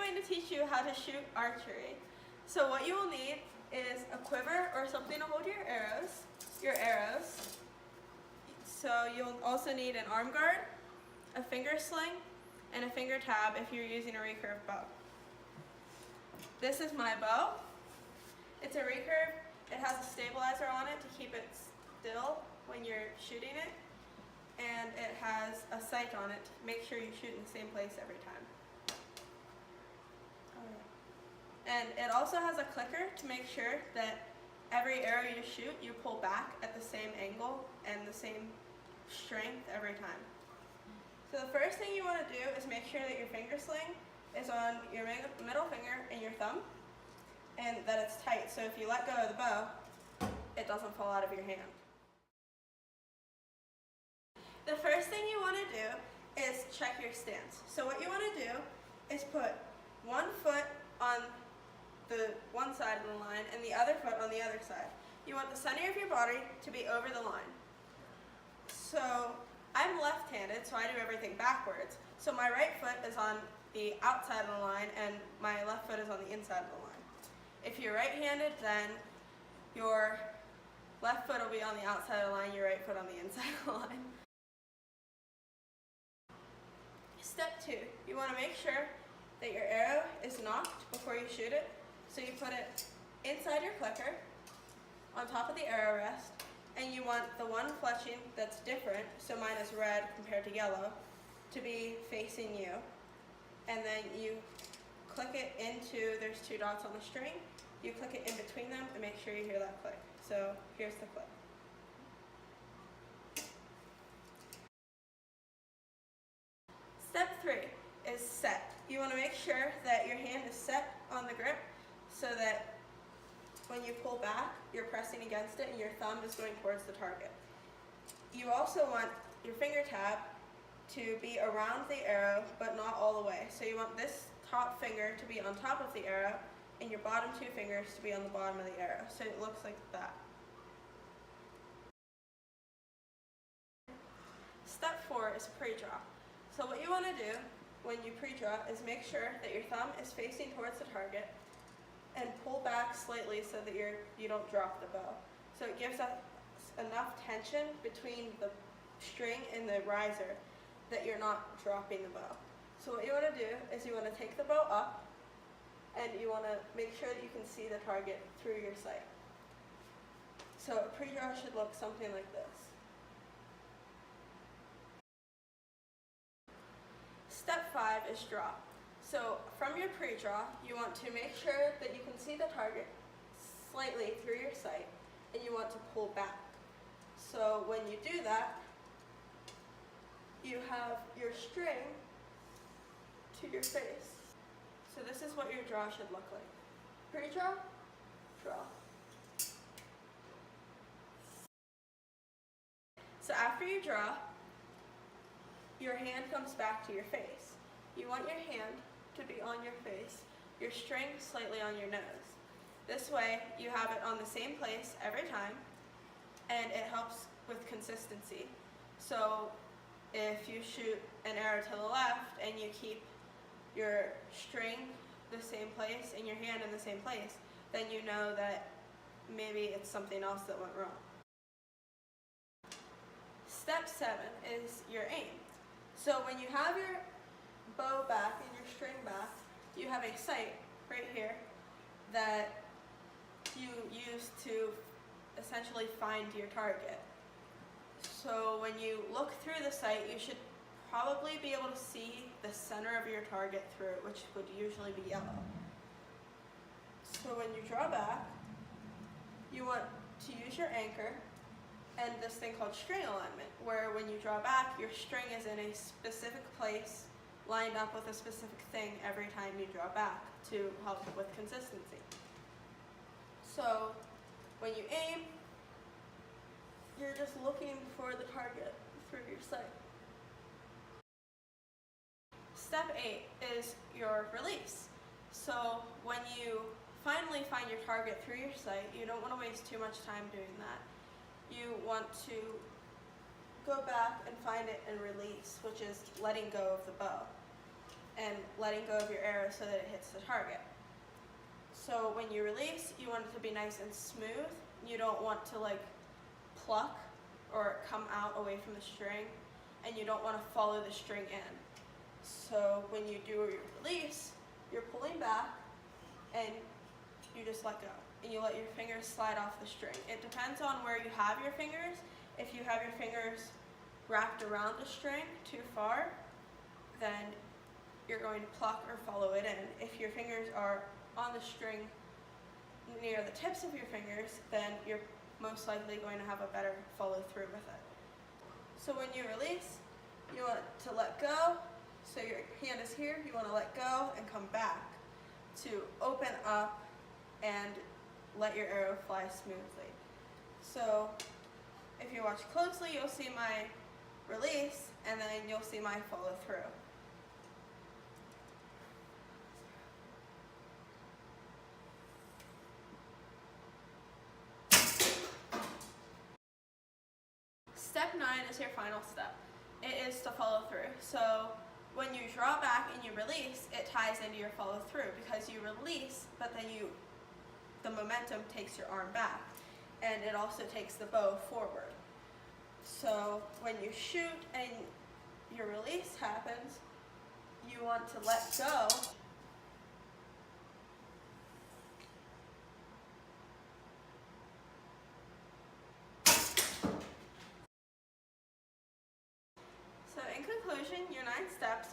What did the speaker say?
going to teach you how to shoot archery. So what you will need is a quiver or something to hold your arrows. So you'll also need an arm guard, a finger sling, and a finger tab if you're using a recurve bow. This is my bow. It's a recurve. It has a stabilizer on it to keep it still when you're shooting it, and it has a sight on it to make sure you shoot in the same place every time. And it also has a clicker to make sure that every arrow you shoot, you pull back at the same angle and the same strength every time. So the first thing you want to do is make sure that your finger sling is on your middle finger and your thumb, and that it's tight, so if you let go of the bow, it doesn't fall out of your hand. The first thing you want to do is check your stance. So what you want to do is put one foot on the one side of the line and the other foot on the other side. You want the center of your body to be over the line. So I'm left-handed, so I do everything backwards. So my right foot is on the outside of the line and my left foot is on the inside of the line. If you're right-handed, then your left foot will be on the outside of the line, your right foot on the inside of the line. Step 2, you want to make sure that your arrow is nocked before you shoot it. So you put it inside your clicker, on top of the arrow rest, and you want the one fletching that's different, so mine is red compared to yellow, to be facing you. And then you click it into, there's 2 dots on the string, you click it in between them and make sure you hear that click. So here's the click. Step 3 is set. You want to make sure that your hand is set on the grip so that when you pull back, you're pressing against it and your thumb is going towards the target. You also want your finger tab to be around the arrow, but not all the way. So you want this top finger to be on top of the arrow and your bottom 2 fingers to be on the bottom of the arrow. So it looks like that. Step 4 is pre-draw. So what you want to do when you pre-draw is make sure that your thumb is facing towards the target and pull back slightly so that you don't drop the bow. So it gives us enough tension between the string and the riser that you're not dropping the bow. So what you want to do is you want to take the bow up and you want to make sure that you can see the target through your sight. So a pre-draw should look something like this. Step 5 is draw. So from your pre-draw, you want to make sure that you can see the target slightly through your sight, and you want to pull back. So when you do that, you have your string to your face. So this is what your draw should look like. Pre-draw, draw. So after you draw, your hand comes back to your face. You want your hand to be on your face, your string slightly on your nose. This way you have it on the same place every time, and it helps with consistency. So if you shoot an arrow to the left and you keep your string the same place and your hand in the same place, then you know that maybe it's something else that went wrong. Step 7 is your aim. So when you have your bow back and your string back, you have a sight right here that you use to essentially find your target. So when you look through the sight, you should probably be able to see the center of your target through it, which would usually be yellow. So when you draw back, you want to use your anchor and this thing called string alignment, where when you draw back, your string is in a specific place, lined up with a specific thing every time you draw back to help with consistency. So when you aim, you're just looking for the target through your sight. Step 8 is your release. So when you finally find your target through your sight, you don't want to waste too much time doing that. You want to go back and find it and release, which is letting go of the bow. and letting go of your arrow so that it hits the target. So when you release, you want it to be nice and smooth. You don't want to like pluck or come out away from the string, and you don't want to follow the string in. So when you do your release, you're pulling back and you just let go. And you let your fingers slide off the string. It depends on where you have your fingers. If you have your fingers wrapped around the string too far, then you're going to pluck or follow it in. If your fingers are on the string near the tips of your fingers, then you're most likely going to have a better follow through with it. So when you release, you want to let go. So your hand is here, you want to let go and come back to open up and let your arrow fly smoothly. So if you watch closely, you'll see my release, and then you'll see my follow through. Step 9 is your final step. It is to follow through. So when you draw back and you release, it ties into your follow through because you release, but then the momentum takes your arm back, and it also takes the bow forward. So when you shoot and your release happens, you want to let go. So in conclusion, your 9 steps